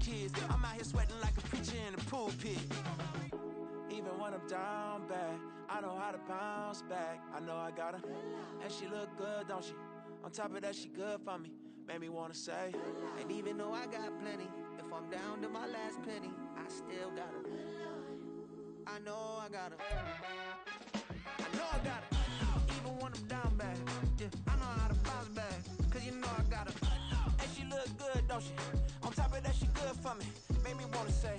kids. I'm out here sweating like a preacher in the pulpit. Even when I'm down bad, I know how to bounce back. I know I got her, and she look good, don't she? On top of that, she good for me. Made me wanna say, and even though I got plenty, if I'm down to my last penny, I still got her. I know I got her. I know I got her. Even when I'm down bad, yeah, I know how to bounce back. Cause you know I got her. And she look good, don't she? On top of that, she good for me. Made me wanna say,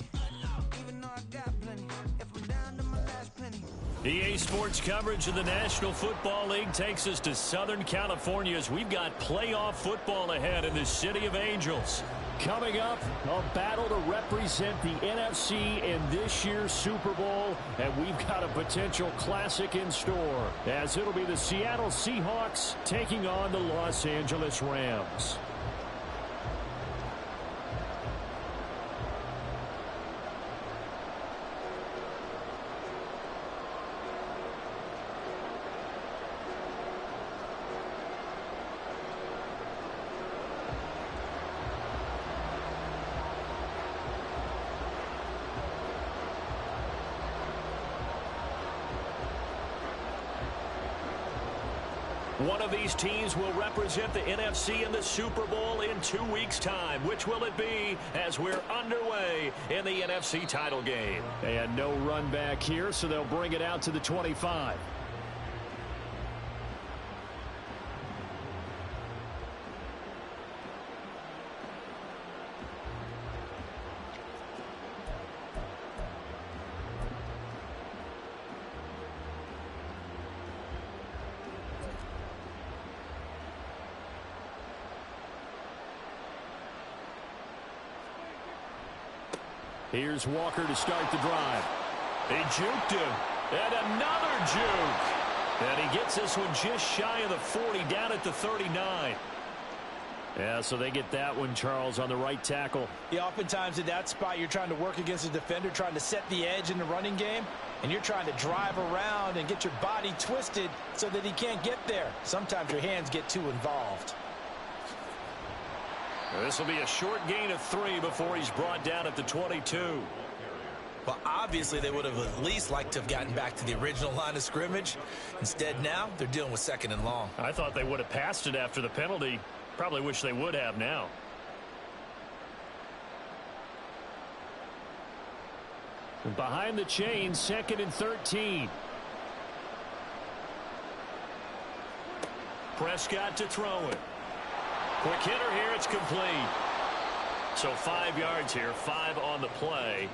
even though I got plenty, if I'm down to my last penny. EA Sports coverage of the National Football League takes us to Southern California as we've got playoff football ahead in the City of Angels. Coming up, a battle to represent the NFC in this year's Super Bowl, and we've got a potential classic in store, as it'll be the Seattle Seahawks taking on the Los Angeles Rams. One of these teams will represent the NFC in the Super Bowl in 2 weeks' time. Which will it be as we're underway in the NFC title game? And no run back here, so they'll bring it out to the 25. Here's Walker to start the drive. He juked him. And another juke. And he gets this one just shy of the 40, down at the 39. Yeah, so they get that one, Charles, on the right tackle. Yeah, oftentimes in that spot, you're trying to work against a defender, trying to set the edge in the running game, and you're trying to drive around and get your body twisted so that he can't get there. Sometimes your hands get too involved. This will be a short gain of 3 before he's brought down at the 22. Well, obviously, they would have at least liked to have gotten back to the original line of scrimmage. Instead, now, they're dealing with 2nd and long. I thought they would have passed it after the penalty. Probably wish they would have now. Behind the chain, 2nd and 13. Prescott to throw it. Quick hitter here, it's complete. So 5 yards here, 5 on the play.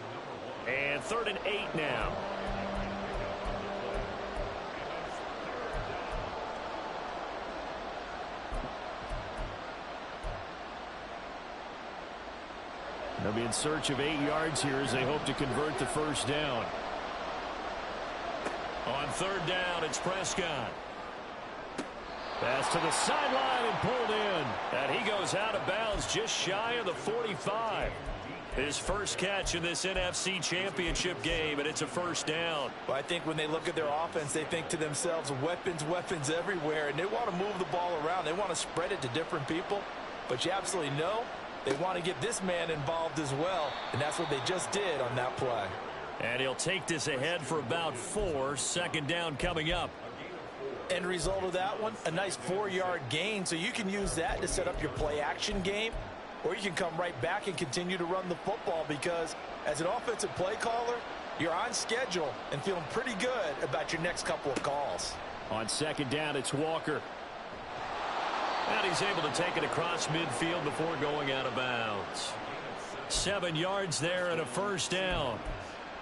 And 3rd and 8 now. They'll be in search of 8 yards here as they hope to convert the first down. On 3rd down, it's Prescott. Pass to the sideline and pulled in. And he goes out of bounds just shy of the 45. His first catch in this NFC Championship game, and it's a first down. Well, I think when they look at their offense, they think to themselves, weapons, weapons everywhere, and they want to move the ball around. They want to spread it to different people. But you absolutely know they want to get this man involved as well, and that's what they just did on that play. And he'll take this ahead for about 4. 2nd down coming up. End result of that one, a nice 4-yard gain, so you can use that to set up your play-action game, or you can come right back and continue to run the football because as an offensive play caller, you're on schedule and feeling pretty good about your next couple of calls. On 2nd down, it's Walker. And he's able to take it across midfield before going out of bounds. 7 yards there and a first down.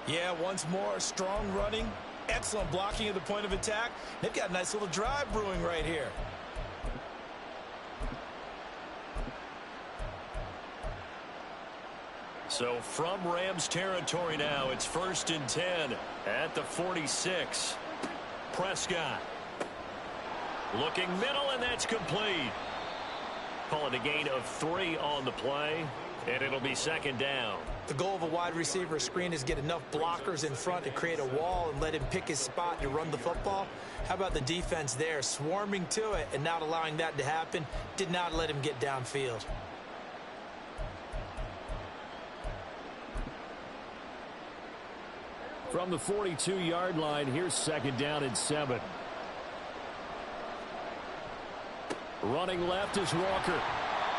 Yeah, once more, strong running. Excellent blocking at the point of attack. They've got a nice little drive brewing right here. So from Rams territory now, it's 1st and 10 at the 46. Prescott. Looking middle, and that's complete. Call it a gain of 3 on the play, and it'll be 2nd down. The goal of a wide receiver screen is get enough blockers in front to create a wall and let him pick his spot to run the football. How about the defense there, swarming to it and not allowing that to happen? Did not let him get downfield. From the 42-yard line, here's 2nd down and 7. Running left is Walker.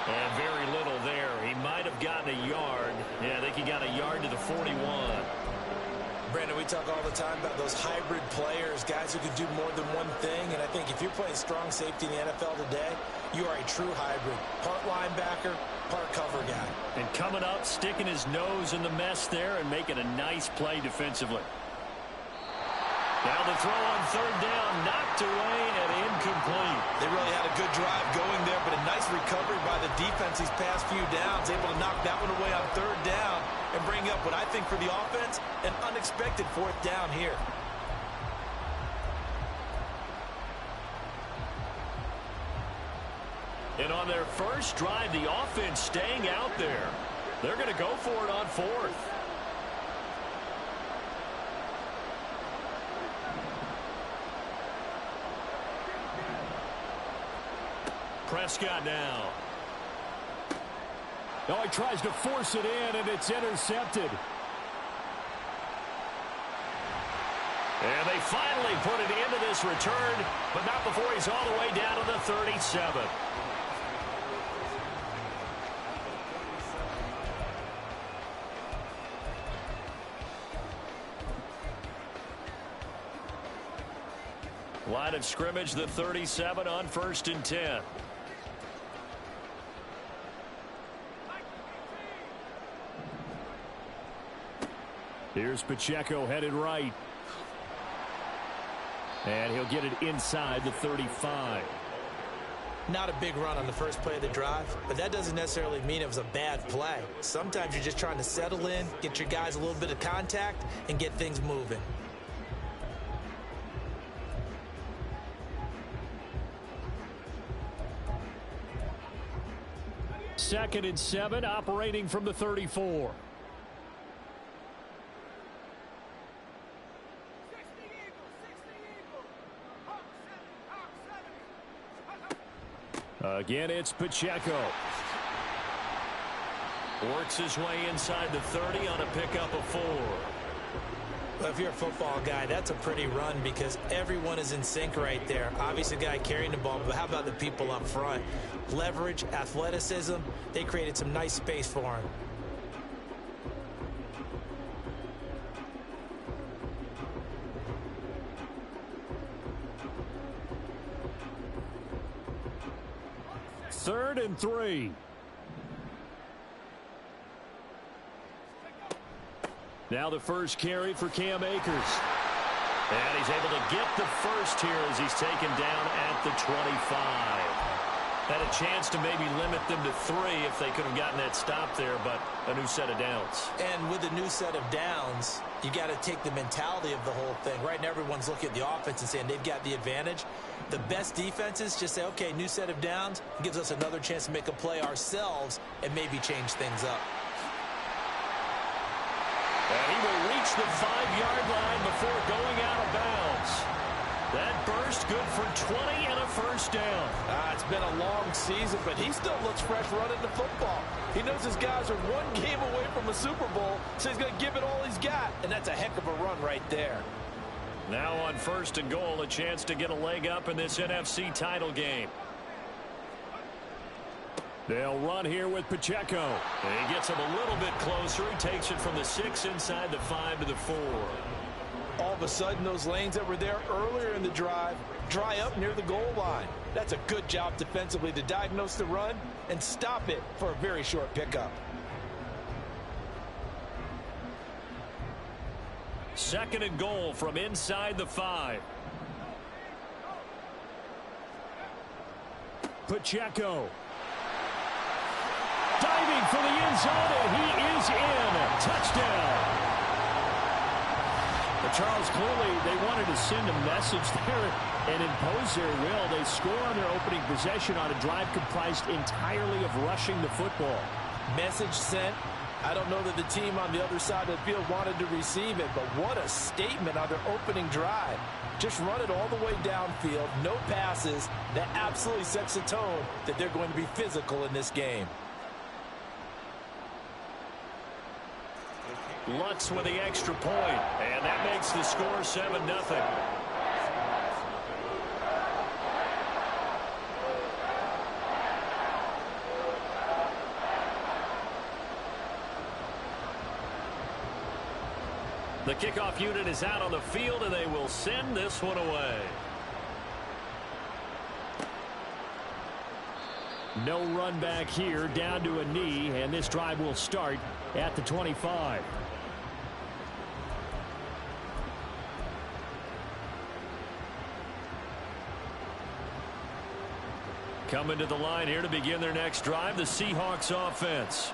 And very little there. He might have gotten a yard. Yeah, I think he got a yard to the 41. Brandon, we talk all the time about those hybrid players, guys who can do more than one thing. And I think if you're playing strong safety in the NFL today, you are a true hybrid. Part linebacker, part cover guy. And coming up, sticking his nose in the mess there and making a nice play defensively. Now the throw on 3rd down, knocked away and incomplete. They really had a good drive going there, but a nice recovery by the defense these past few downs, able to knock that one away on 3rd down and bring up what I think for the offense, an unexpected 4th down here. And on their first drive, the offense staying out there. They're going to go for it on 4th. Prescott now. Oh, he tries to force it in, and it's intercepted. And they finally put it into this return, but not before he's all the way down to the 37. Line of scrimmage, the 37 on 1st and 10. Here's Pacheco headed right. And he'll get it inside the 35. Not a big run on the first play of the drive, but that doesn't necessarily mean it was a bad play. Sometimes you're just trying to settle in, get your guys a little bit of contact, and get things moving. Second and 7, operating from the 34. Again, it's Pacheco. Works his way inside the 30 on a pickup of 4. Well, if you're a football guy, that's a pretty run because everyone is in sync right there. Obviously, the guy carrying the ball, but how about the people up front? Leverage, athleticism, they created some nice space for him. Third and 3. Now the first carry for Cam Akers. And he's able to get the first here as he's taken down at the 25. Had a chance to maybe limit them to 3 if they could have gotten that stop there, but a new set of downs. And with a new set of downs, you got to take the mentality of the whole thing. Right now, everyone's looking at the offense and saying they've got the advantage. The best defenses just say, okay, new set of downs, gives us another chance to make a play ourselves and maybe change things up. And he will reach the 5-yard line before going out of bounds. That burst good for 20 and a first down. It's been a long season, but he still looks fresh running the football. He knows his guys are one game away from a Super Bowl, so he's going to give it all he's got, and that's a heck of a run right there. Now on 1st and goal, a chance to get a leg up in this NFC title game. They'll run here with Pacheco. And he gets him a little bit closer. He takes it from the 6 inside the 5 to the 4. All of a sudden, those lanes that were there earlier in the drive dry up near the goal line. That's a good job defensively to diagnose the run and stop it for a very short pickup. Second and goal from inside the 5. Pacheco. Diving for the end zone, and he is in. Touchdown. But Charles, clearly they wanted to send a message there and impose their will. They score on their opening possession on a drive comprised entirely of rushing the football. Message sent. I don't know that the team on the other side of the field wanted to receive it, but what a statement on their opening drive. Just run it all the way downfield, no passes. That absolutely sets the tone that they're going to be physical in this game. Lutz with the extra point, and that makes the score 7-0. The kickoff unit is out on the field, and they will send this one away. No run back here, down to a knee, and this drive will start at the 25. Coming to the line here to begin their next drive, the Seahawks offense.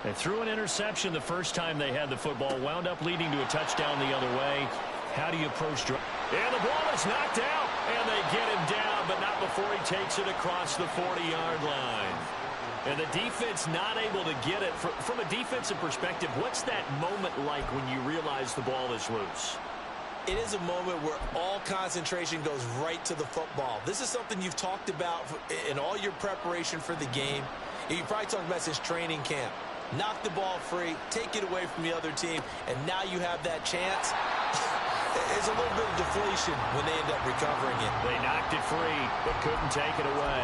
They threw an interception the first time they had the football, wound up leading to a touchdown the other way. How do you approach drive? And the ball is knocked out, and they get him down, but not before he takes it across the 40-yard line. And the defense not able to get it. From a defensive perspective, what's that moment like when you realize the ball is loose? It is a moment where all concentration goes right to the football. This is something you've talked about in all your preparation for the game. You probably talked about since training camp. Knock the ball free, take it away from the other team, and now you have that chance. There's a little bit of deflation when they end up recovering it. They knocked it free, but couldn't take it away.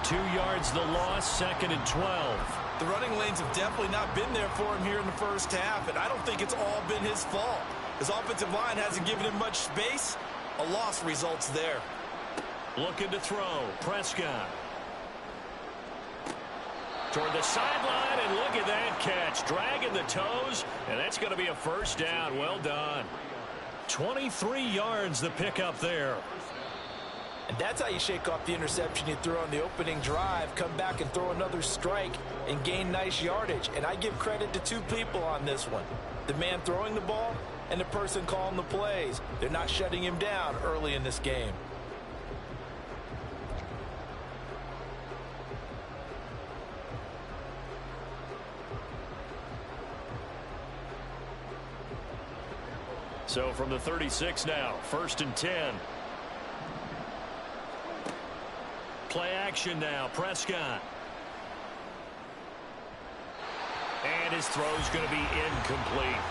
2 yards the loss, 2nd and 12. The running lanes have definitely not been there for him here in the first half, and I don't think it's all been his fault. His offensive line hasn't given him much space. A loss results there. Looking to throw. Prescott. Toward the sideline, and look at that catch. Dragging the toes, and that's going to be a first down. Well done. 23 yards the pickup there. And that's how you shake off the interception you threw on the opening drive, come back and throw another strike and gain nice yardage. And I give credit to two people on this one. The man throwing the ball and the person calling the plays. They're not shutting him down early in this game. So from the 36 now, 1st and 10. Play action now, Prescott. And his throw's going to be incomplete.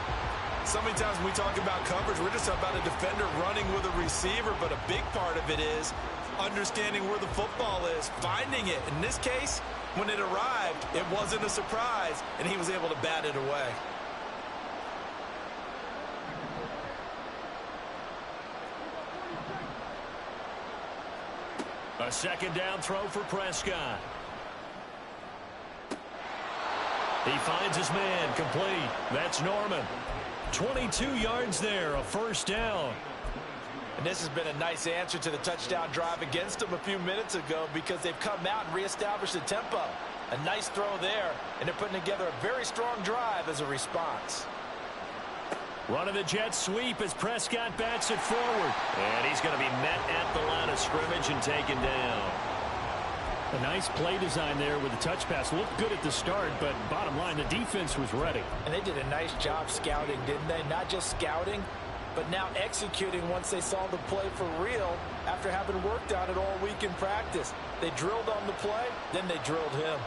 So many times when we talk about coverage, we're just about a defender running with a receiver, but a big part of it is understanding where the football is, finding it. In this case, when it arrived, it wasn't a surprise, and he was able to bat it away. A 2nd down throw for Prescott. He finds his man, complete. That's Norman. 22 yards there, a 1st down. And this has been a nice answer to the touchdown drive against them a few minutes ago because they've come out and reestablished the tempo. A nice throw there, and they're putting together a very strong drive as a response. Running the jet sweep as Prescott bats it forward. And he's going to be met at the line of scrimmage and taken down. A nice play design there with the touch pass. Looked good at the start, but bottom line, the defense was ready. And they did a nice job scouting, didn't they? Not just scouting, but now executing once they saw the play for real after having worked on it all week in practice. They drilled on the play, then they drilled him.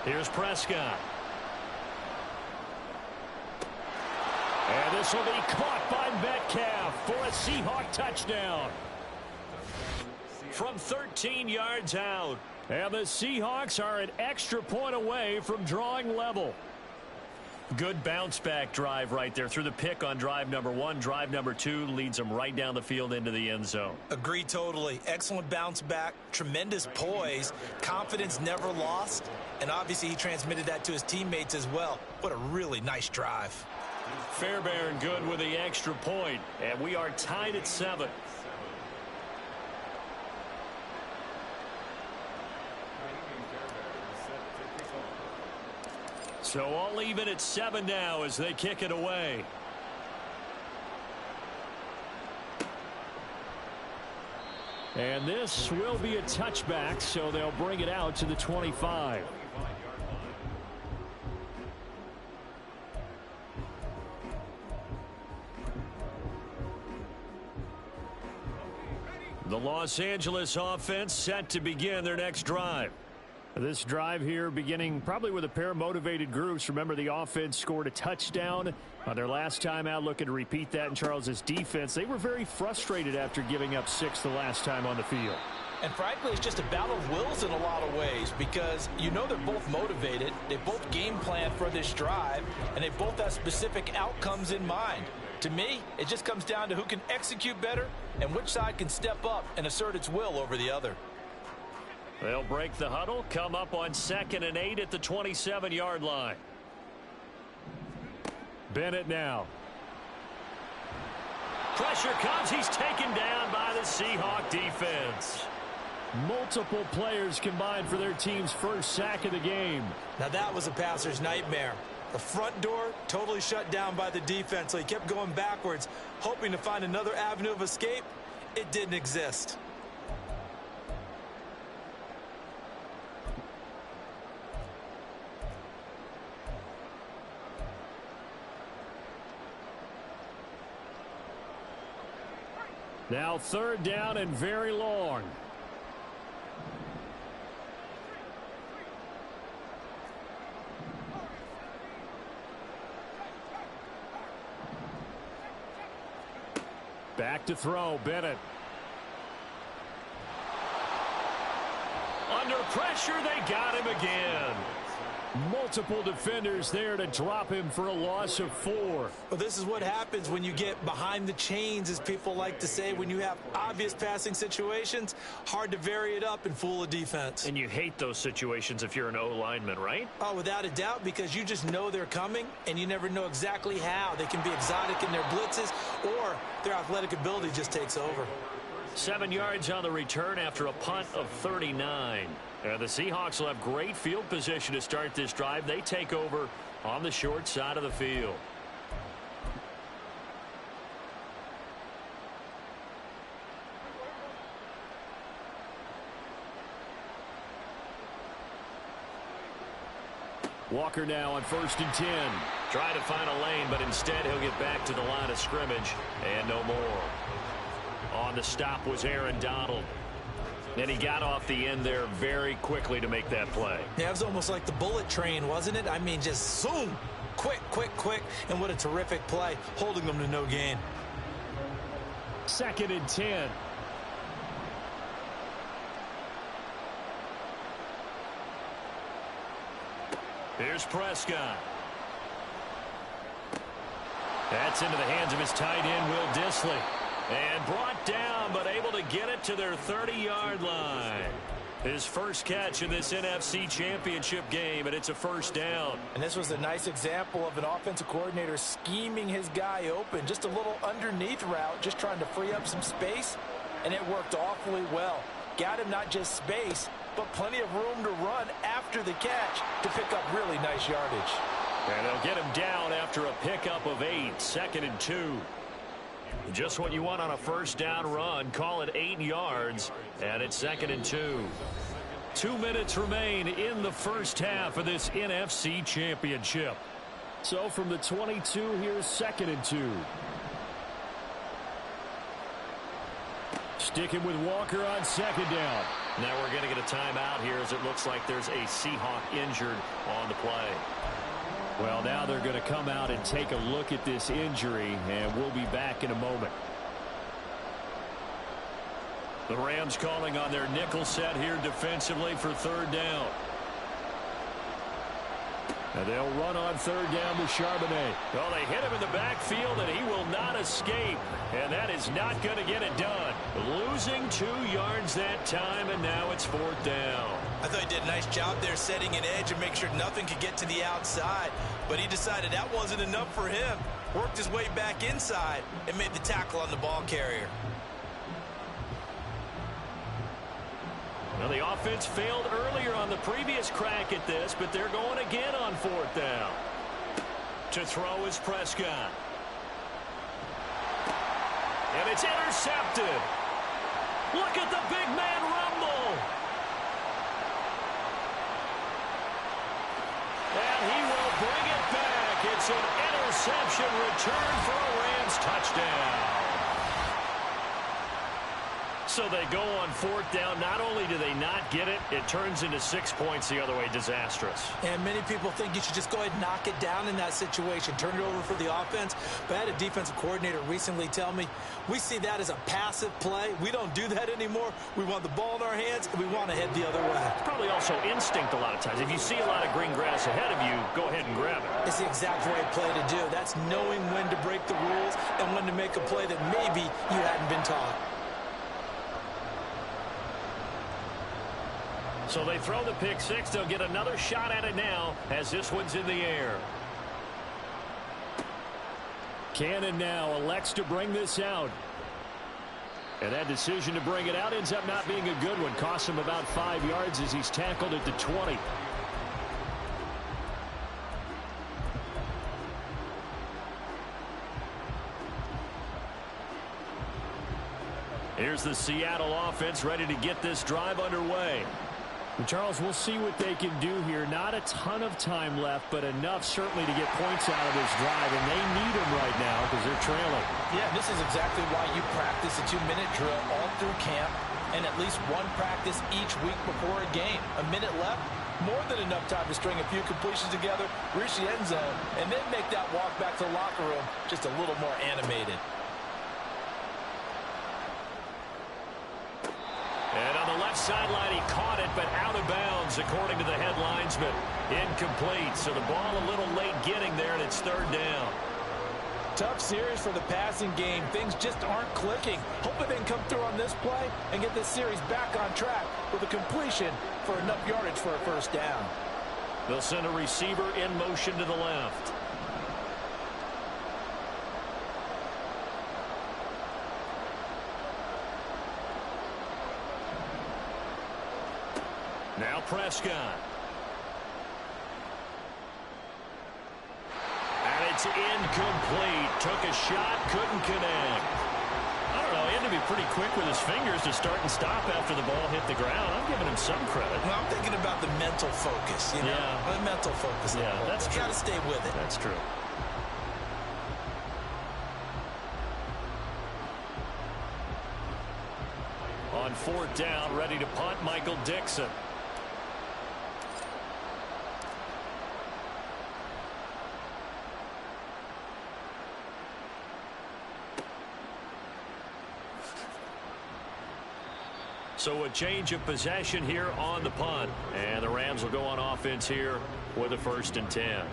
Here's Prescott. And this will be caught by Metcalf for a Seahawk touchdown. From 13 yards out. And the Seahawks are an extra point away from drawing level. Good bounce-back drive right there through the pick on drive number 1. Drive number 2 leads them right down the field into the end zone. Agree totally. Excellent bounce back, tremendous poise, confidence never lost, and obviously he transmitted that to his teammates as well. What a really nice drive. Fairbairn good with the extra point, and we are tied at 7. So all even at 7 now as they kick it away. And this will be a touchback, so they'll bring it out to the 25. The Los Angeles offense set to begin their next drive. This drive here beginning probably with a pair of motivated groups. Remember, the offense scored a touchdown on their last time out, looking to repeat that in Charles's defense. They were very frustrated after giving up 6 the last time on the field. And frankly, it's just a battle of wills in a lot of ways because you know they're both motivated. They both game plan for this drive, and they both have specific outcomes in mind. To me, it just comes down to who can execute better and which side can step up and assert its will over the other. They'll break the huddle, come up on 2nd and 8 at the 27-yard line. Bennett now. Pressure comes. He's taken down by the Seahawk defense. Multiple players combined for their team's first sack of the game. Now that was a passer's nightmare. The front door totally shut down by the defense, so he kept going backwards, hoping to find another avenue of escape. It didn't exist. Now 3rd down and very long. Back to throw, Bennett. Under pressure, they got him again. Multiple defenders there to drop him for a loss of 4. Well, this is what happens when you get behind the chains, as people like to say. When you have obvious passing situations, hard to vary it up and fool a defense. And you hate those situations if you're an O-lineman, right? Oh, without a doubt, because you just know they're coming, and you never know exactly how. They can be exotic in their blitzes, or their athletic ability just takes over. 7 yards on the return after a punt of 39. The Seahawks will have great field position to start this drive. They take over on the short side of the field. Walker now on 1st and 10. Try to find a lane, but instead he'll get back to the line of scrimmage and no more. On the stop was Aaron Donald. And he got off the end there very quickly to make that play. Yeah, it was almost like the bullet train, wasn't it? I mean, just zoom. Quick, quick, quick. And what a terrific play, holding them to no gain. 2nd and 10. Here's Prescott. That's into the hands of his tight end, Will Dissly. And brought down, but able to get it to their 30-yard line. His first catch in this NFC Championship game, and it's a 1st down. And this was a nice example of an offensive coordinator scheming his guy open. Just a little underneath route, just trying to free up some space, and it worked awfully well. Got him not just space, but plenty of room to run after the catch to pick up really nice yardage. And they'll get him down after a pickup of 8, 2nd and 2. Just what you want on a 1st down run. Call it 8 yards, and it's 2nd and 2. 2 minutes remain in the first half of this NFC Championship. So from the 22, here's 2nd and 2. Sticking with Walker on 2nd down. Now we're going to get a timeout here as it looks like there's a Seahawk injured on the play. Well, now they're going to come out and take a look at this injury, and we'll be back in a moment. The Rams calling on their nickel set here defensively for 3rd down. And they'll run on 3rd down with Charbonnet. Well, they hit him in the backfield, and he will not escape. And that is not going to get it done. Losing 2 yards that time, and now it's 4th down. I thought he did a nice job there setting an edge and make sure nothing could get to the outside. But he decided that wasn't enough for him. Worked his way back inside and made the tackle on the ball carrier. Well, the offense failed earlier on the previous crack at this, but they're going again on 4th down. To throw is Prescott. And it's intercepted. Look at the big man rumble. And he will bring it back. It's an interception return for a Rams touchdown. So they go on 4th down. Not only do they not get it, it turns into 6 points the other way. Disastrous. And many people think you should just go ahead and knock it down in that situation. Turn it over for the offense. But I had a defensive coordinator recently tell me, we see that as a passive play. We don't do that anymore. We want the ball in our hands, and we want to head the other way. It's probably also instinct a lot of times. If you see a lot of green grass ahead of you, go ahead and grab it. It's the exact right play to do. That's knowing when to break the rules and when to make a play that maybe you hadn't been taught. So they throw the pick six. They'll get another shot at it now as this one's in the air. Cannon now elects to bring this out. And that decision to bring it out ends up not being a good one. Costs him about 5 yards as he's tackled at the 20. Here's the Seattle offense ready to get this drive underway. And Charles, we'll see what they can do here. Not a ton of time left, but enough certainly to get points out of this drive, and they need them right now because they're trailing. Yeah, this is exactly why you practice a 2-minute drill all through camp and at least one practice each week before a game. A minute left, more than enough time to string a few completions together, reach the end zone, and then make that walk back to the locker room just a little more animated. And on the left sideline, he caught it, but out of bounds, according to the head linesman. Incomplete, so the ball a little late getting there, and it's 3rd down. Tough series for the passing game. Things just aren't clicking. Hoping they can come through on this play and get this series back on track with a completion for enough yardage for a 1st down. They'll send a receiver in motion to the left. Now Prescott. And it's incomplete. Took a shot, couldn't connect. I don't know, he had to be pretty quick with his fingers to start and stop after the ball hit the ground. I'm giving him some credit. Well, I'm thinking about the mental focus, you know? Yeah. The mental focus. Yeah, that's true. You got to stay with it. That's true. On 4th down, ready to punt, Michael Dixon. So a change of possession here on the punt. And the Rams will go on offense here with a 1st and 10.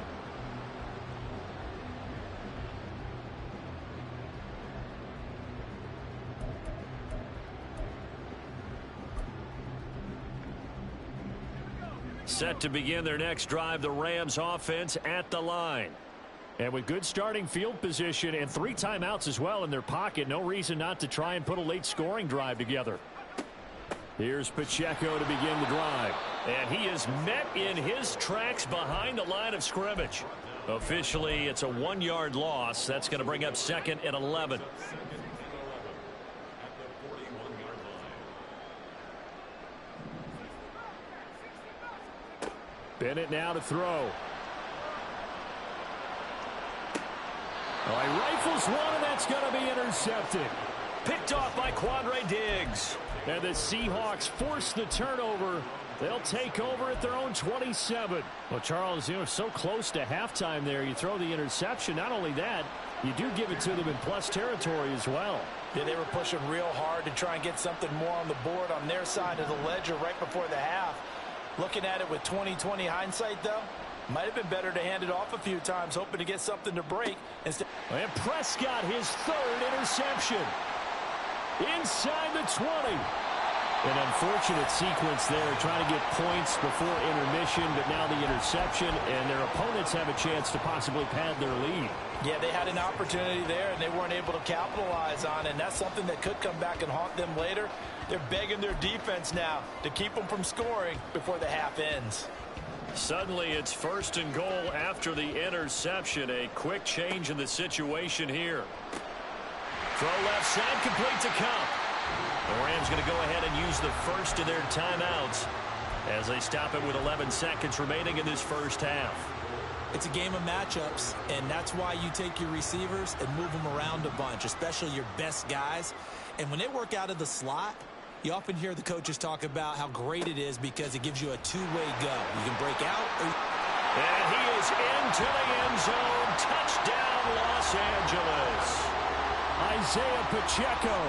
Set to begin their next drive, the Rams offense at the line. And with good starting field position and 3 timeouts as well in their pocket, no reason not to try and put a late scoring drive together. Here's Pacheco to begin the drive. And he is met in his tracks behind the line of scrimmage. Officially, it's a 1-yard loss. That's going to bring up 2nd and 11. Bennett now to throw. Oh, he rifles one, and that's going to be intercepted. Picked off by Quandre Diggs. And the Seahawks force the turnover. They'll take over at their own 27. Well, Charles, so close to halftime there. You throw the interception. Not only that, you do give it to them in plus territory as well. Yeah, they were pushing real hard to try and get something more on the board on their side of the ledger right before the half. Looking at it with 20/20 hindsight, though, might have been better to hand it off a few times, hoping to get something to break. Instead. And Prescott, his 3rd interception. Inside the 20. An unfortunate sequence there, trying to get points before intermission, but now the interception, and their opponents have a chance to possibly pad their lead. Yeah, they had an opportunity there, and they weren't able to capitalize on it, and that's something that could come back and haunt them later. They're begging their defense now to keep them from scoring before the half ends. Suddenly, it's 1st and goal after the interception. A quick change in the situation here. Throw left side, complete to Cup. The Rams going to go ahead and use the first of their timeouts as they stop it with 11 seconds remaining in this 1st half. It's a game of matchups, and that's why you take your receivers and move them around a bunch, especially your best guys. And when they work out of the slot, you often hear the coaches talk about how great it is because it gives you a two-way go. You can break out. And he is into the end zone. Touchdown, Los Angeles. Isaiah Pacheco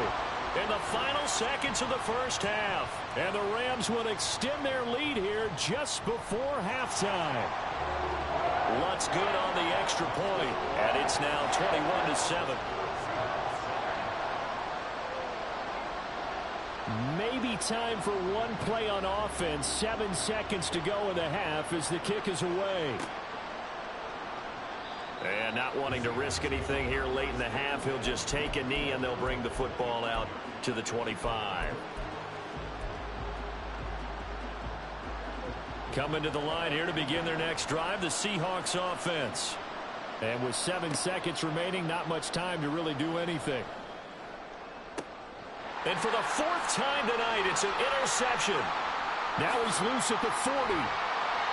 in the final seconds of the first half. And the Rams would extend their lead here just before halftime. Lutz good on the extra point, and it's now 21-7. Maybe time for one play on offense. 7 seconds to go in the half as the kick is away. And not wanting to risk anything here late in the half, he'll just take a knee and they'll bring the football out to the 25. Coming to the line here to begin their next drive, the Seahawks offense. And with 7 seconds remaining, not much time to really do anything. And for the 4th time tonight, it's an interception. Now he's loose at the 40.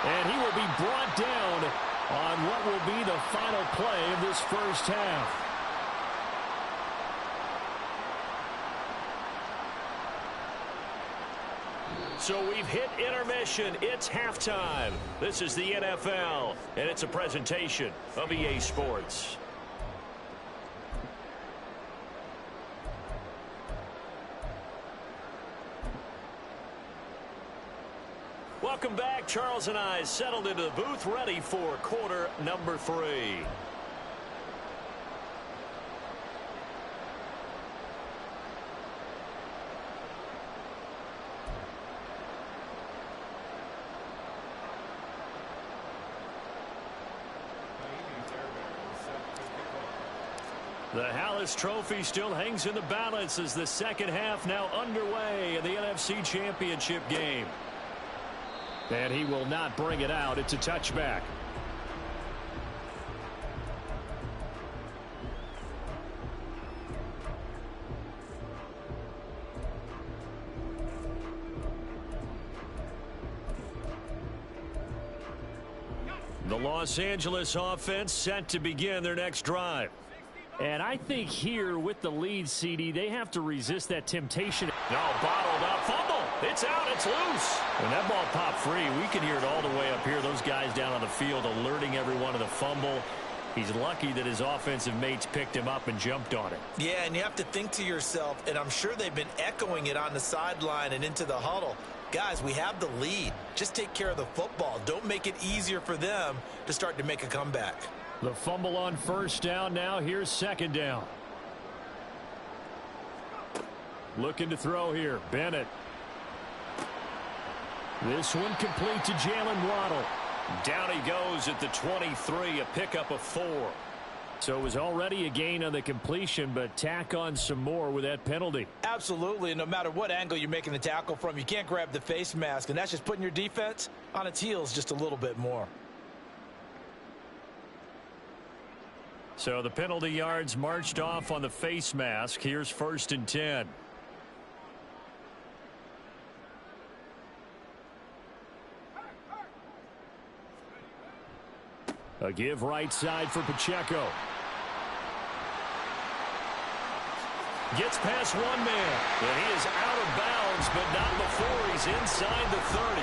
And he will be brought down on what will be the final play of this first half. So we've hit intermission. It's halftime. This is the NFL, and it's a presentation of EA Sports. Welcome back. Charles and I settled into the booth, ready for quarter number 3. The Hallis Trophy still hangs in the balance as the second half now underway in the NFC Championship game. And he will not bring it out. It's a touchback. The Los Angeles offense set to begin their next drive. And I think here with the lead, CD, they have to resist that temptation. No, bottled up, fumble. It's out, it's loose. And that ball popped free. We can hear it all the way up here. Those guys down on the field alerting everyone of the fumble. He's lucky that his offensive mates picked him up and jumped on it. Yeah, and you have to think to yourself, and I'm sure they've been echoing it on the sideline and into the huddle. Guys, we have the lead. Just take care of the football. Don't make it easier for them to start to make a comeback. The fumble on first down now. Here's second down. Looking to throw here. Bennett. This one complete to Jalen Waddle. Down he goes at the 23, a pickup of 4. So it was already a gain on the completion, but tack on some more with that penalty. Absolutely, and no matter what angle you're making the tackle from, you can't grab the face mask, and that's just putting your defense on its heels just a little bit more. So the penalty yards marched off on the face mask. Here's 1st and 10. A give right side for Pacheco. Gets past one man. And he is out of bounds, but not before he's inside the 30.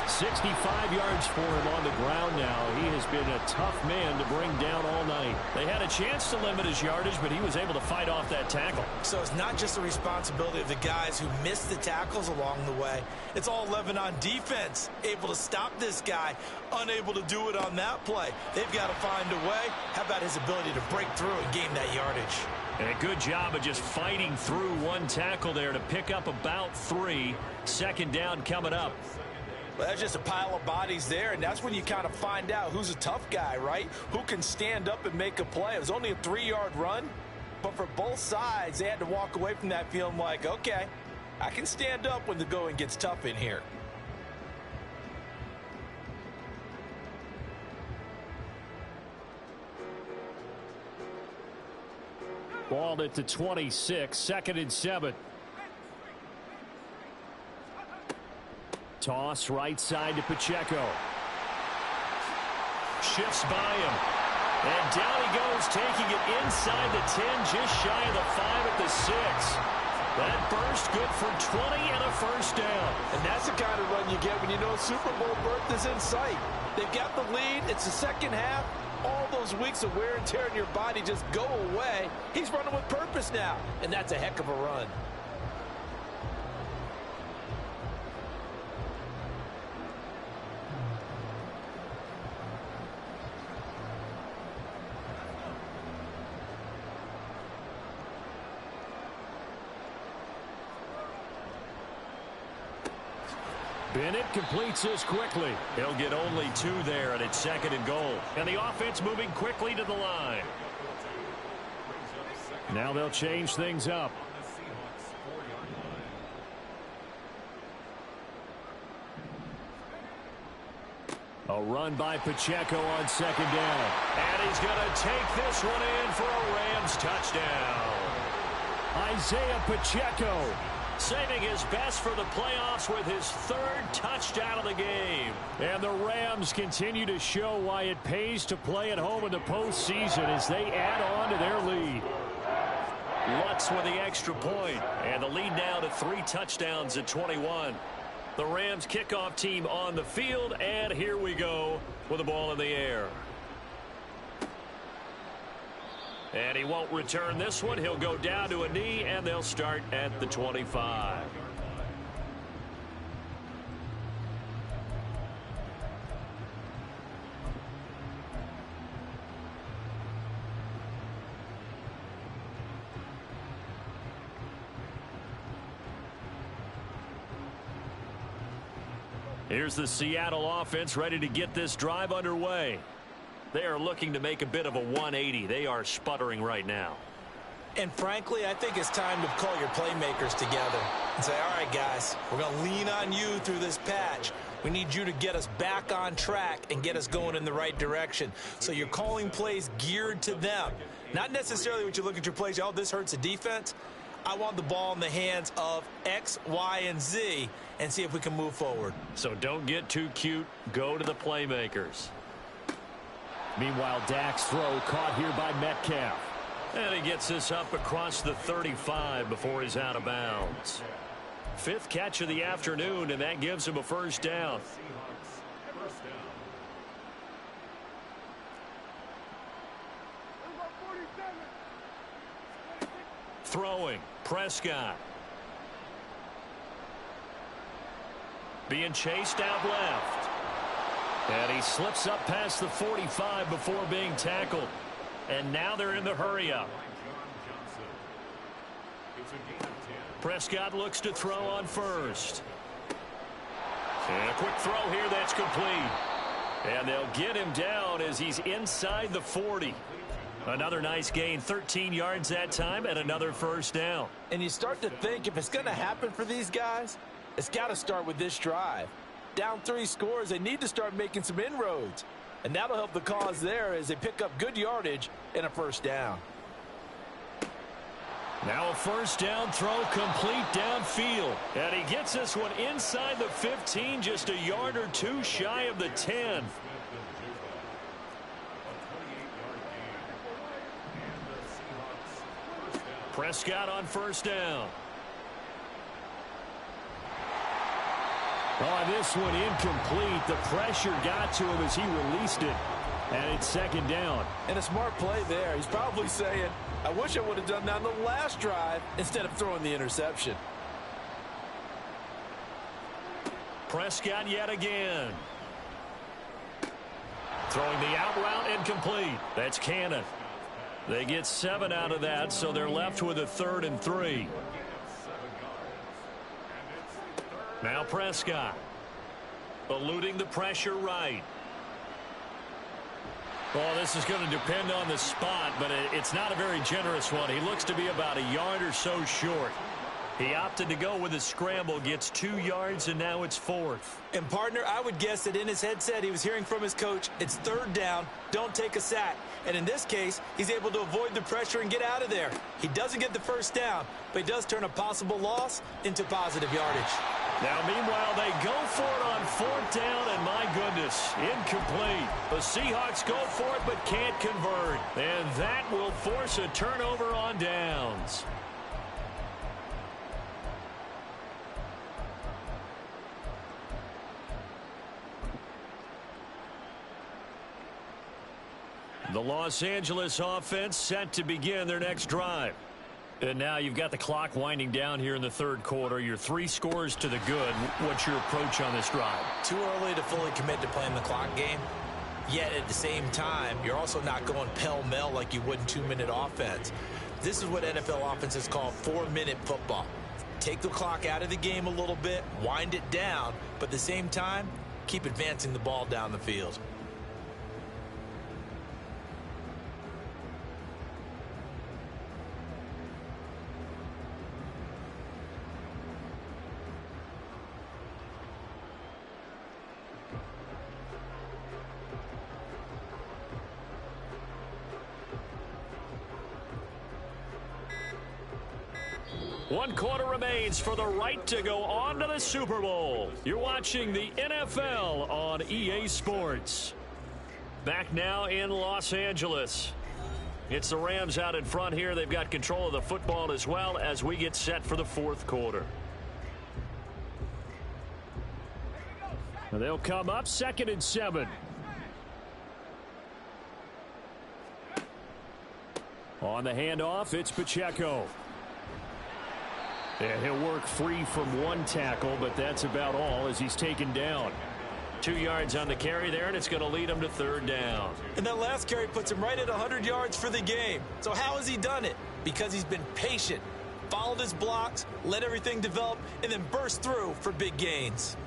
65 yards for him on the ground now. He has been a tough man to bring down all night. They had a chance to limit his yardage, but he was able to fight off that tackle. So it's not just the responsibility of the guys who missed the tackles along the way. It's all 11 on defense. Able to stop this guy, unable to do it on that play. They've got to find a way. How about his ability to break through and gain that yardage? And a good job of just fighting through one tackle there to pick up about 3. Second down coming up. Well, that's just a pile of bodies there, and that's when you kind of find out who's a tough guy, right? Who can stand up and make a play. It was only a 3-yard run, but for both sides, they had to walk away from that feeling like, okay, I can stand up when the going gets tough in here. Ball at the 26, 2nd and 7. Toss right side to Pacheco. Shifts by him. And down he goes, taking it inside the 10, just shy of the 5 at the 6. That burst good for 20 and a first down. And that's the kind of run you get when you know Super Bowl berth is in sight. They've got the lead. It's the second half. All those weeks of wear and tear in your body just go away. He's running with purpose now, and that's a heck of a run. Bennett completes this quickly. He'll get only 2 there, and it's 2nd and goal. And the offense moving quickly to the line. Now they'll change things up. A run by Pacheco on 2nd down. And he's going to take this one in for a Rams touchdown. Isaiah Pacheco saving his best for the playoffs with his 3rd touchdown of the game. And the Rams continue to show why it pays to play at home in the postseason as they add on to their lead. Lutz with the extra point, and the lead now to 3 touchdowns at 21. The Rams kickoff team on the field, and here we go with the ball in the air. And he won't return this one. He'll go down to a knee, and they'll start at the 25. Here's the Seattle offense ready to get this drive underway. They are looking to make a bit of a 180. They are sputtering right now. And frankly, I think it's time to call your playmakers together and say, all right, guys, we're going to lean on you through this patch. We need you to get us back on track and get us going in the right direction. So you're calling plays geared to them. Not necessarily what you look at your plays, oh, this hurts the defense. I want the ball in the hands of X, Y, and Z and see if we can move forward. So don't get too cute. Go to the playmakers. Meanwhile, Dak's throw caught here by Metcalf. And he gets this up across the 35 before he's out of bounds. 5th catch of the afternoon, and that gives him a first down. Throwing, Prescott. Being chased out left. And he slips up past the 45 before being tackled. And now they're in the hurry-up. Prescott looks to throw on first. And a quick throw here that's complete. And they'll get him down as he's inside the 40. Another nice gain, 13 yards that time, and another first down. And you start to think if it's going to happen for these guys, it's got to start with this drive. Down 3 scores, they need to start making some inroads. And that'll help the cause there as they pick up good yardage and a first down. Now a first down throw complete downfield. And he gets this one inside the 15, just a yard or 2 shy of the 10. Prescott on first down. Oh, this one incomplete. The pressure got to him as he released it. And it's 2nd down. And a smart play there. He's probably saying, I wish I would have done that on the last drive instead of throwing the interception. Prescott yet again. Throwing the out route incomplete. That's Cannon. They get 7 out of that, so they're left with a 3rd and 3. Now Prescott. Eluding the pressure right. Well, this is going to depend on the spot, but it's not a very generous one. He looks to be about a yard or so short. He opted to go with a scramble, gets 2 yards, and now it's 4th. And, partner, I would guess that in his headset he was hearing from his coach, it's 3rd down, don't take a sack. And in this case, he's able to avoid the pressure and get out of there. He doesn't get the first down, but he does turn a possible loss into positive yardage. Now, meanwhile, they go for it on 4th down, and my goodness, incomplete. The Seahawks go for it but can't convert, and that will force a turnover on downs. The Los Angeles offense set to begin their next drive. And now you've got the clock winding down here in the 3rd quarter. You're 3 scores to the good. What's your approach on this drive? Too early to fully commit to playing the clock game. Yet at the same time, you're also not going pell-mell like you would in 2-minute offense. This is what NFL offenses call 4-minute football. Take the clock out of the game a little bit, wind it down, but at the same time, keep advancing the ball down the field. One quarter remains for the right to go on to the Super Bowl. You're watching the NFL on EA Sports. Back now in Los Angeles. It's the Rams out in front here. They've got control of the football as well as we get set for the 4th quarter. They'll come up 2nd and 7. On the handoff, it's Pacheco. And he'll work free from 1 tackle, but that's about all as he's taken down. 2 yards on the carry there, and it's going to lead him to 3rd down. And that last carry puts him right at 100 yards for the game. So how has he done it? Because he's been patient, followed his blocks, let everything develop, and then burst through for big gains.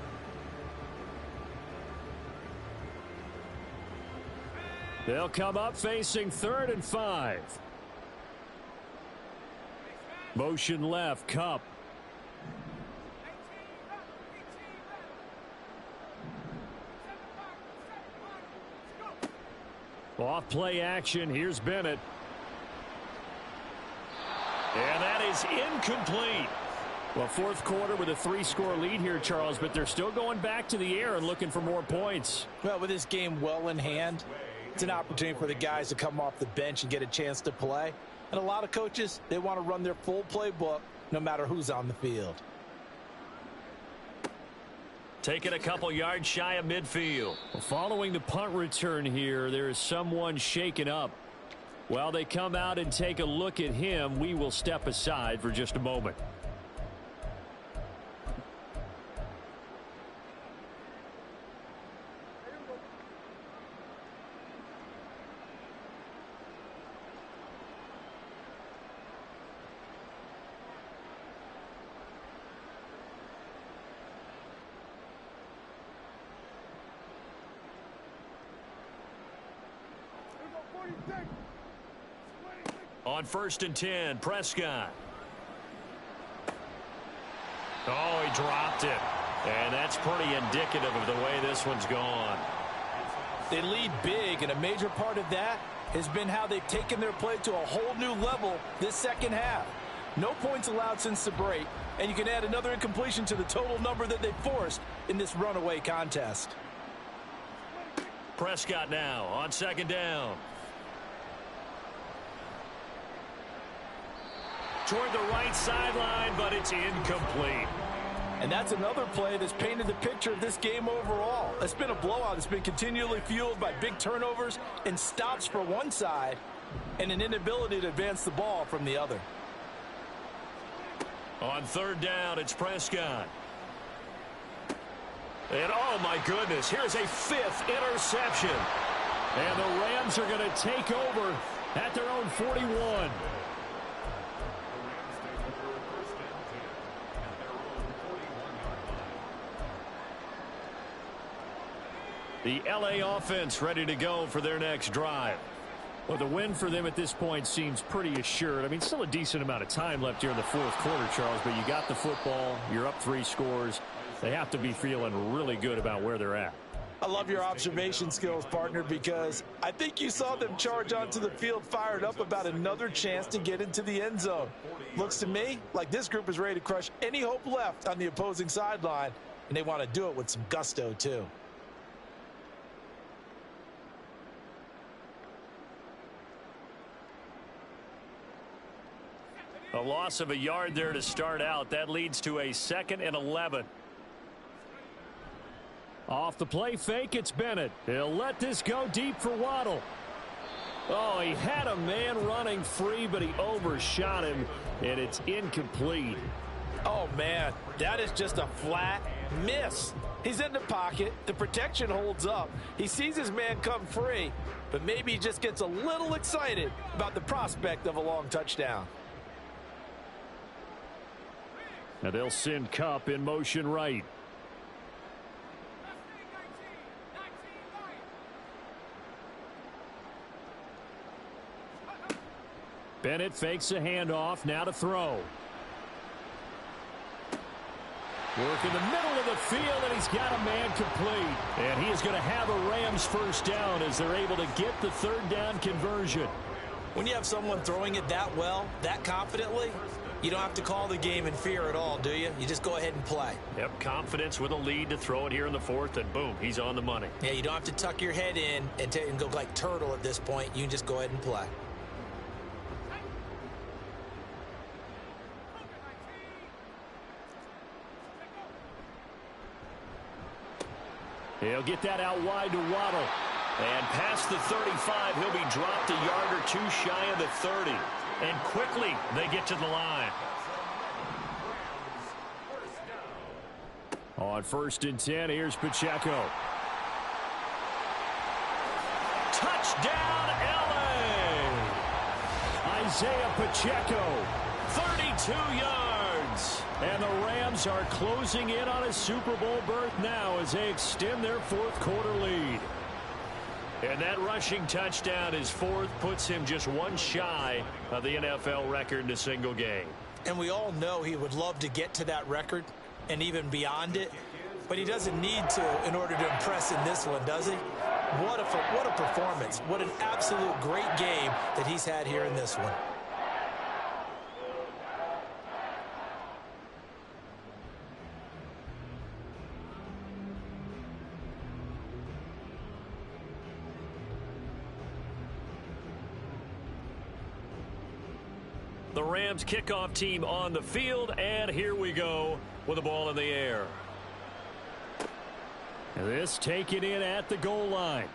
They'll come up facing 3rd and 5. Motion left, Kupp. Off play action, here's Bennett. And that is incomplete. Well, 4th quarter with a 3-score lead here, Charles, but they're still going back to the air and looking for more points. Well, with this game well in hand, it's an opportunity for the guys to come off the bench and get a chance to play. And a lot of coaches, they want to run their full playbook no matter who's on the field. Taking a couple yards shy of midfield. Well, following the punt return here, there is someone shaken up. While they come out and take a look at him, we will step aside for just a moment. On 1st and 10, Prescott. Oh, he dropped it. And that's pretty indicative of the way this one's gone. They lead big, and a major part of that has been how they've taken their play to a whole new level this 2nd half. No points allowed since the break, and you can add another incompletion to the total number that they forced in this runaway contest. Prescott now on 2nd down. Toward the right sideline, but it's incomplete. And that's another play that's painted the picture of this game overall. It's been a blowout. It's been continually fueled by big turnovers and stops for one side and an inability to advance the ball from the other. On 3rd down, it's Prescott. And oh my goodness, here's a 5th interception. And the Rams are going to take over at their own 41. The LA offense ready to go for their next drive. Well, the win for them at this point seems pretty assured. I mean, still a decent amount of time left here in the 4th quarter, Charles, but you got the football. You're up 3 scores. They have to be feeling really good about where they're at. I love your observation skills, partner, because I think you saw them charge onto the field fired up about another chance to get into the end zone. Looks to me like this group is ready to crush any hope left on the opposing sideline, and they want to do it with some gusto, too. A loss of a yard there to start out. That leads to a 2nd and 11. Off the play fake, it's Bennett. He'll let this go deep for Waddle. Oh, he had a man running free, but he overshot him, and it's incomplete. Oh, man, that is just a flat miss. He's in the pocket. The protection holds up. He sees his man come free, but maybe he just gets a little excited about the prospect of a long touchdown. Now they'll send Kupp in motion right. Bennett fakes a handoff, now to throw. Work in the middle of the field, and he's got a man complete. And he is going to have a Rams first down as they're able to get the 3rd down conversion. When you have someone throwing it that well, that confidently, you don't have to call the game in fear at all, do you? You just go ahead and play. Yep, confidence with a lead to throw it here in the 4th, and boom, he's on the money. Yeah, you don't have to tuck your head in and go like turtle at this point. You can just go ahead and play. He'll get that out wide to Waddle. And past the 35, he'll be dropped a yard or two shy of the 30. And quickly, they get to the line. On 1st and 10, here's Pacheco. Touchdown, LA! Isaiah Pacheco, 32 yards. And the Rams are closing in on a Super Bowl berth now as they extend their 4th quarter lead. And that rushing touchdown, his 4th, puts him just one shy of the NFL record in a single game. And we all know he would love to get to that record and even beyond it, but he doesn't need to in order to impress in this one, does he? What a performance. What an absolute great game that he's had here in this one. The Rams kickoff team on the field, and here we go with the ball in the air. This taken in at the goal line.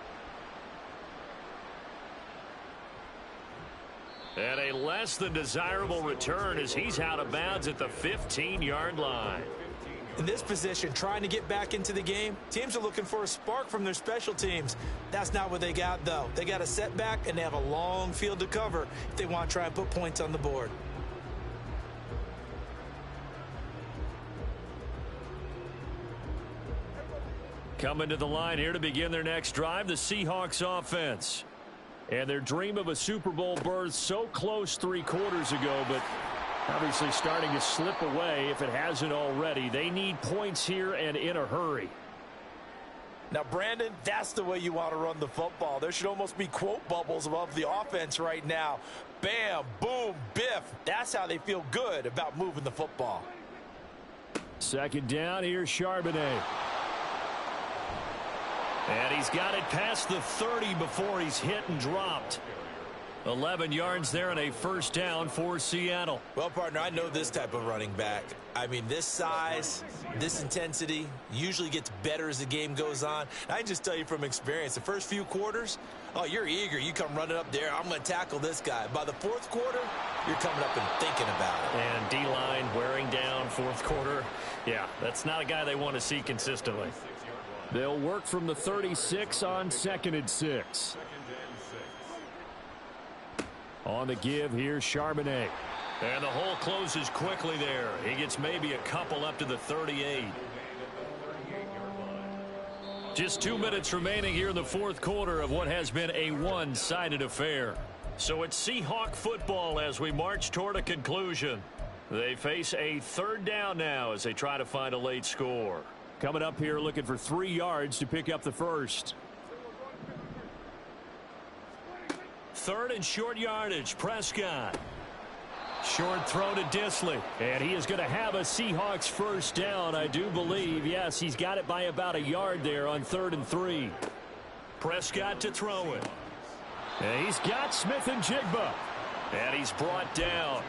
And a less than desirable return as he's out of bounds at the 15-yard line. In this position, trying to get back into the game, teams are looking for a spark from their special teams. That's not what they got, though. They got a setback, and they have a long field to cover if they want to try and put points on the board. Coming to the line here to begin their next drive, the Seahawks offense. And their dream of a Super Bowl berth so close 3 quarters ago, but obviously starting to slip away if it hasn't already. They need points here and in a hurry. Now, Brandon, that's the way you want to run the football. There should almost be quote bubbles above the offense right now. Bam, boom, biff. That's how they feel good about moving the football. 2nd down, here's Charbonnet. And he's got it past the 30 before he's hit and dropped. 11 yards there and a 1st down for Seattle. Well, partner, I know this type of running back. I mean, this size, this intensity usually gets better as the game goes on. I can just tell you from experience, the first few quarters, oh, you're eager. You come running up there. I'm going to tackle this guy. By the 4th quarter, you're coming up and thinking about it. And D-line wearing down 4th quarter. Yeah, that's not a guy they want to see consistently. They'll work from the 36 on 2nd and 6. On the give, here's Charbonnet. And the hole closes quickly there. He gets maybe a couple up to the 38. Just 2 minutes remaining here in the 4th quarter of what has been a one-sided affair. So it's Seahawk football as we march toward a conclusion. They face a 3rd down now as they try to find a late score. coming up here looking for 3 yards to pick up the first. 3rd and short yardage. Prescott. Short throw to Disley. And he is going to have a Seahawks first down, I do believe. Yes, he's got it by about a yard there on 3rd and 3. Prescott to throw it. And he's got Smith and Jigba. And he's brought down.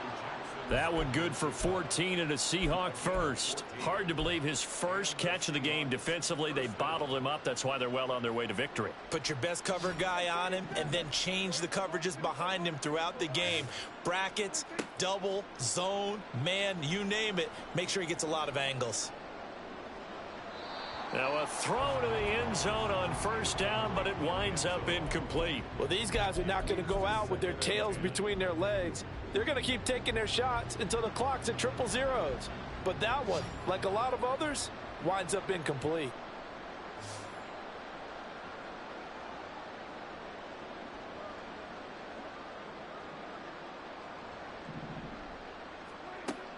That one good for 14 and a Seahawk first. Hard to believe his first catch of the game defensively. They bottled him up. That's why they're well on their way to victory. Put your best cover guy on him and then change the coverages behind him throughout the game. Brackets, double, zone, man, you name it. Make sure he gets a lot of angles. Now a throw to the end zone on first down, but it winds up incomplete. Well, these guys are not going to go out with their tails between their legs. They're going to keep taking their shots until the clock's at 000. But that one, like a lot of others, winds up incomplete.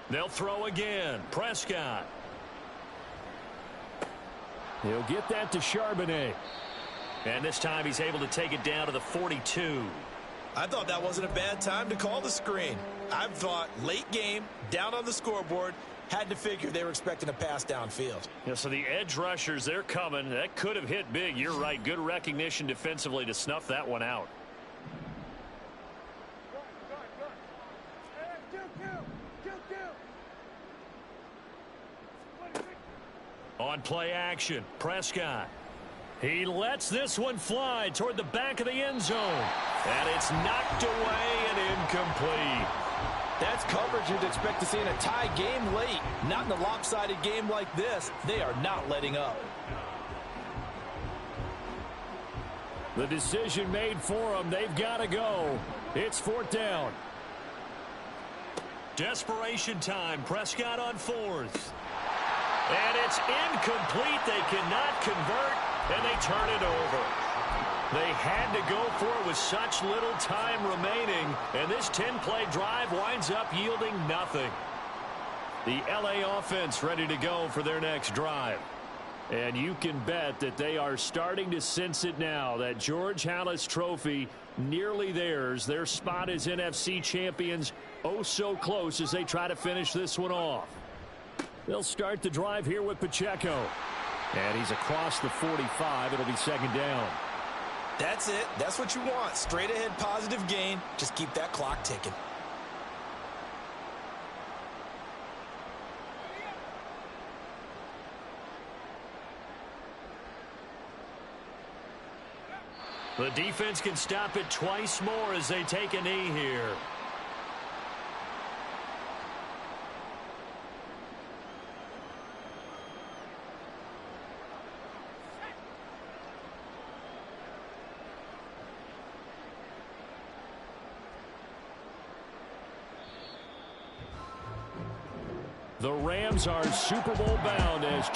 They'll throw again. Prescott. He'll get that to Charbonnet. And this time he's able to take it down to the 42. I thought that wasn't a bad time to call the screen. I thought late game, down on the scoreboard, had to figure they were expecting a pass downfield. Yeah, so the edge rushers, they're coming. That could have hit big. You're right. Good recognition defensively to snuff that one out. On play action, Prescott. He lets this one fly toward the back of the end zone. And it's knocked away and incomplete. That's coverage you'd expect to see in a tie game late. Not in a lopsided game like this. They are not letting up. The decision made for them. They've got to go. It's 4th down. Desperation time. Prescott on 4th. And it's incomplete. They cannot convert, and they turn it over. They had to go for it with such little time remaining, and this 10-play drive winds up yielding nothing. The LA offense ready to go for their next drive. And you can bet that they are starting to sense it now, that George Halas trophy nearly theirs. Their spot as NFC champions, oh so close as they try to finish this one off. They'll start the drive here with Pacheco. And he's across the 45. It'll be 2nd down. That's it. That's what you want. Straight ahead positive gain. Just keep that clock ticking. The defense can stop it twice more as they take a knee here. The Rams are Super Bowl bound as